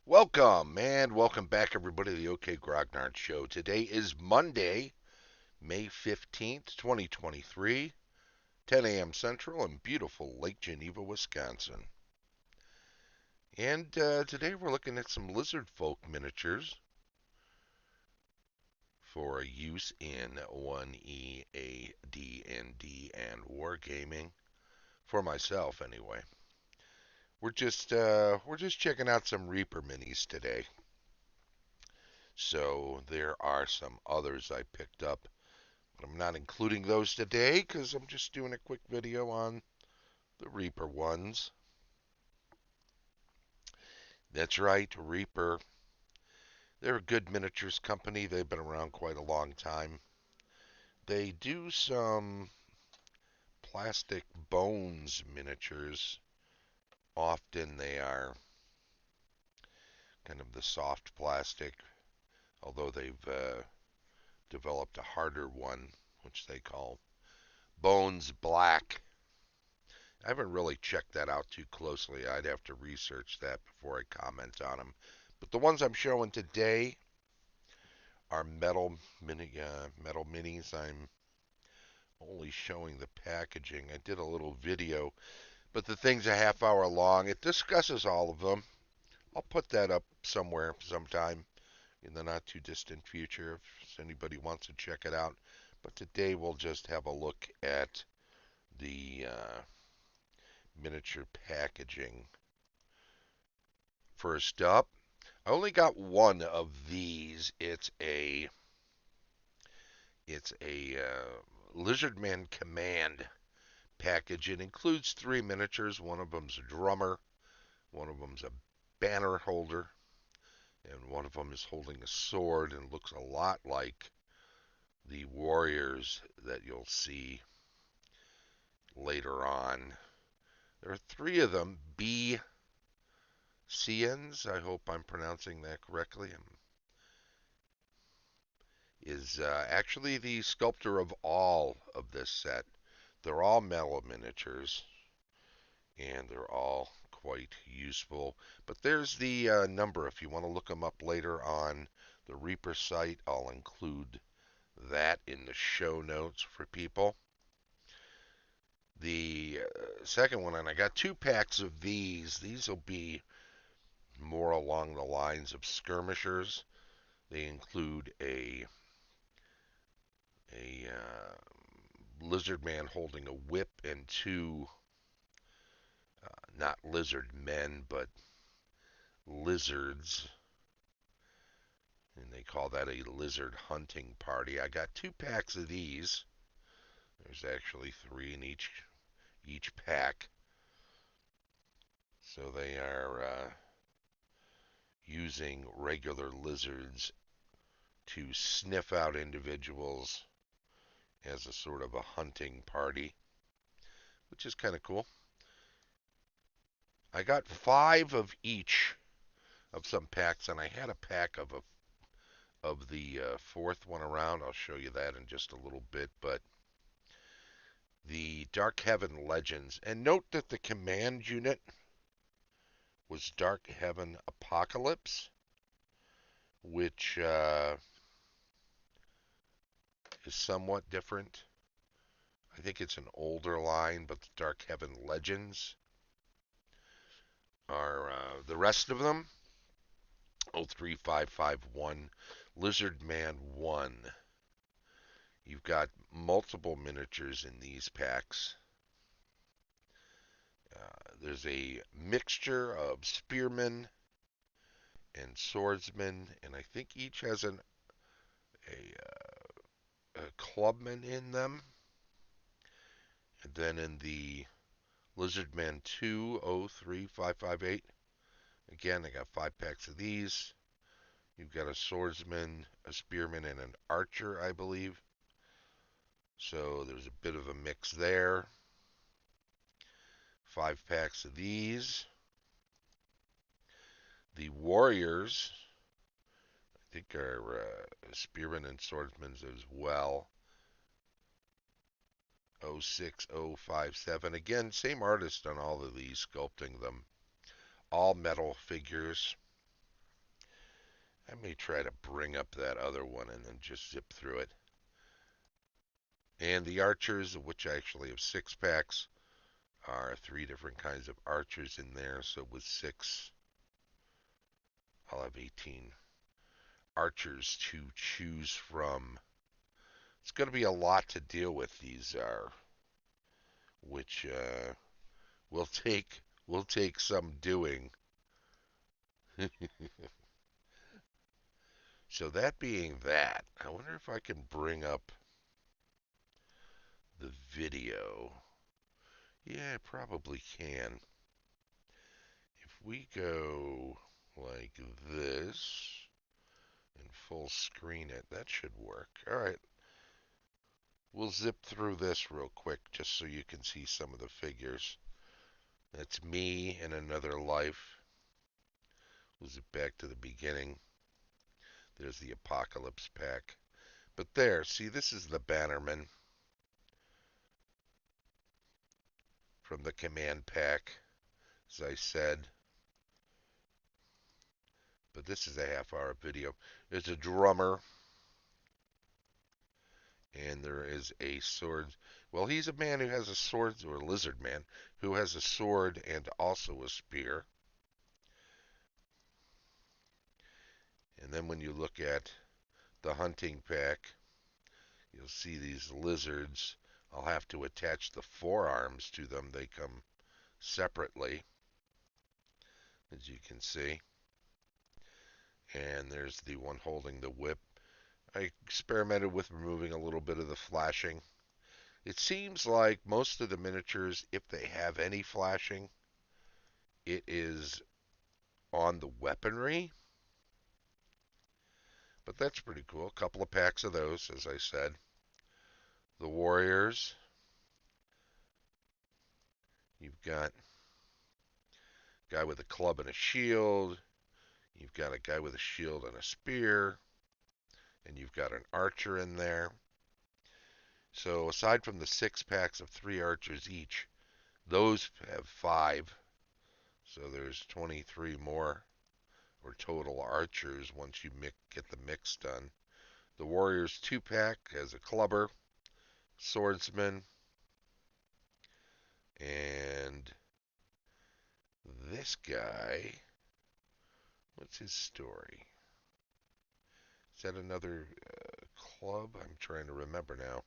Welcome and welcome back, everybody, to the OK Grognard Show. Today is Monday, May 15th, 2023, 10 a.m. Central in beautiful Lake Geneva, Wisconsin. And today we're looking at some Lizardfolk miniatures for use in 1E, A, D, and D, and wargaming. For myself, anyway. We're just checking out some Reaper minis today. So there are some others I picked up. I'm not including those today because I'm just doing a quick video on the Reaper ones. That's right, Reaper. They're a good miniatures company. They've been around quite a long time. They do some plastic bones miniatures. Often they are kind of the soft plastic, although they've developed a harder one, which they call Bones Black. I haven't really checked that out too closely. I'd have to research that before I comment on them. But the ones I'm showing today are metal minis. I'm only showing the packaging. I did a little video, but the thing's a half hour long. It discusses all of them. I'll put that up somewhere sometime in the not too distant future if anybody wants to check it out. But today we'll just have a look at the miniature packaging. First up, I only got one of these. It's a Lizardman Command package. It includes three miniatures. One of them's a drummer, one of them's a banner holder, and one of them is holding a sword and looks a lot like the warriors that you'll see later on. There are three of them. B. Cians, I hope I'm pronouncing that correctly, is actually the sculptor of all of this set. They're all metal miniatures, and they're all quite useful. But there's the number. If you want to look them up later on the Reaper site, I'll include that in the show notes for people. The second one, and I got two packs of these. These will be more along the lines of skirmishers. They include a lizard man holding a whip and two not lizard men but lizards, and they call that a lizard hunting party. I got two packs of these. There's actually three in each pack. So they are using regular lizards to sniff out individuals as a sort of a hunting party, which is kind of cool. I got five of each of some packs, and I had a pack of the fourth one around. I'll show you that in just a little bit. But the Dark Heaven Legends, and note that the command unit was Dark Heaven Apocalypse, which is somewhat different. I think it's an older line, but the Dark Heaven Legends are the rest of them. 03551 Lizardman 1. You've got multiple miniatures in these packs. There's a mixture of spearmen and swordsmen, and I think each has a clubman in them. And then in the Lizardman 2 03558, again, I got five packs of these. You've got a swordsman, a spearman, and an archer, I believe. So there's a bit of a mix there. Five packs of these. The warriors, I think, are spearmen and swordsmen as well. 06057. Again, same artist on all of these, sculpting them. All metal figures. I may try to bring up that other one and then just zip through it. And the archers, of which I actually have 6 packs, are 3 different kinds of archers in there. So with 6, I'll have 18 archers to choose from. It's going to be a lot to deal with, these are, which will take some doing. So that being that, I wonder if I can bring up the video. Yeah, I probably can. If we go like this and full screen it, that should work. All right, we'll zip through this real quick just so you can see some of the figures. That's me in another life. We'll zip back to the beginning. There's the Apocalypse pack. But there, see, this is the Bannerman from the Command pack, as I said. But this is a half-hour video. There's a drummer, and there is a sword. Well, he's a man who has a sword, or a lizard man, who has a sword and also a spear. And then when you look at the hunting pack, you'll see these lizards. I'll have to attach the forearms to them. They come separately, as you can see. And there's the one holding the whip. I experimented with removing a little bit of the flashing. It seems like most of the miniatures, if they have any flashing, it is on the weaponry. But that's pretty cool. A couple of packs of those, as I said. The warriors. You've got a guy with a club and a shield. You've got a guy with a shield and a spear. And you've got an archer in there. So aside from the 6 packs of 3 archers each, those have 5. So there's 23 more, or total archers once you get the mix done. The Warriors 2-pack has a clubber, swordsman, and this guy, what's his story? Is that another club? I'm trying to remember now.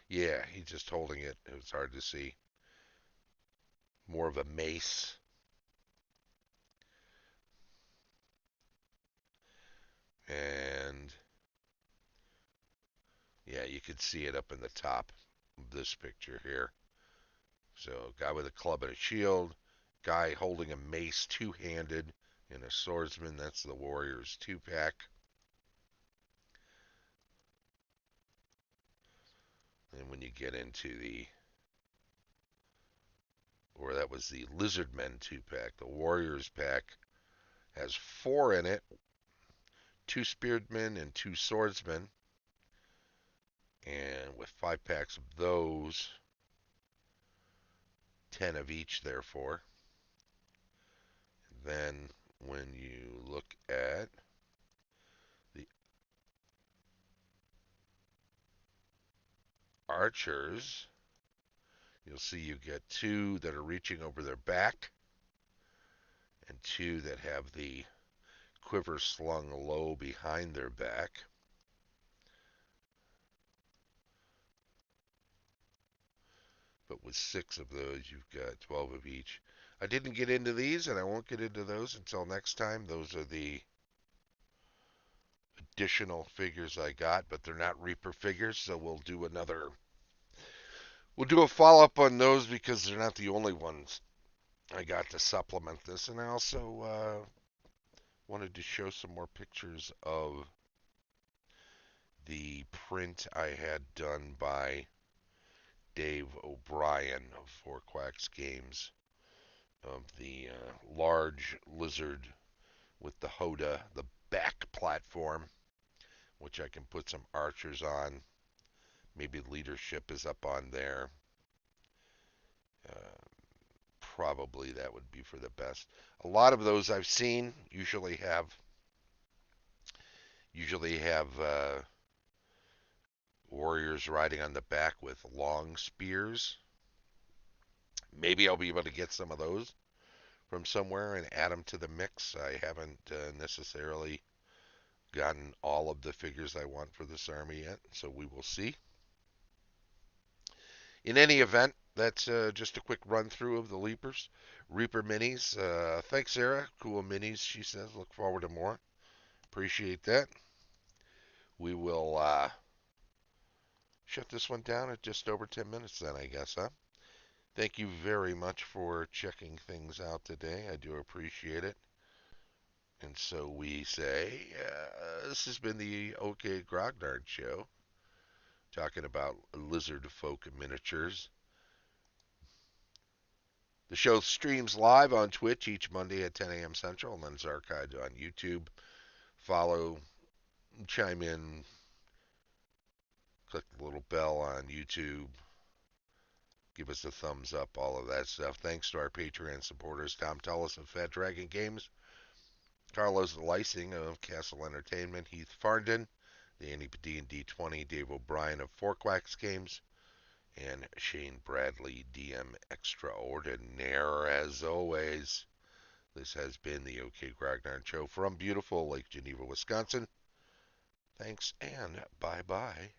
Yeah, he's just holding it. It was hard to see. More of a mace. And yeah, you can see it up in the top of this picture here. So, guy with a club and a shield, guy holding a mace two-handed, and a swordsman. That's the Warriors 2-pack. And when you get into that was the Lizardmen 2-pack. The Warriors pack has 4 in it, 2 spearmen and 2 swordsmen. And with 5 packs of those, 10 of each, therefore. Then when you look at the archers, you'll see you get 2 that are reaching over their back and 2 that have the quiver slung low behind their back. But with 6 of those, you've got 12 of each. I didn't get into these, and I won't get into those until next time. Those are the additional figures I got, but they're not Reaper figures, so we'll do a follow-up on those because they're not the only ones I got to supplement this. And I also wanted to show some more pictures of the print I had done by Dave O'Brien for Quacks Games of the large lizard with the Hoda, the back platform, which I can put some archers on. Maybe leadership is up on there. Uh, Probably that would be for the best. A lot of those I've seen usually have Usually have warriors riding on the back with long spears. Maybe I'll be able to get some of those from somewhere and add them to the mix. I haven't necessarily gotten all of the figures I want for this army yet, so we will see. In any event, that's just a quick run through of the Leapers. Reaper minis. Thanks, Sarah. Cool minis, she says. Look forward to more. Appreciate that. We will shut this one down at just over 10 minutes then, I guess, huh? Thank you very much for checking things out today. I do appreciate it. And so we say, this has been the OK Grognard Show, talking about Lizardfolk miniatures. The show streams live on Twitch each Monday at 10 a.m. Central, and then is archived on YouTube. Follow, chime in, click the little bell on YouTube, give us a thumbs up, all of that stuff. Thanks to our Patreon supporters, Tom Tullis of Fat Dragon Games, Carlos Lysing of Castle Entertainment, Heath Farndon, Danny D&D 20, Dave O'Brien of Quacks Games, and Shane Bradley, DM Extraordinaire. As always, this has been the OK Grognard Show from beautiful Lake Geneva, Wisconsin. Thanks and bye-bye.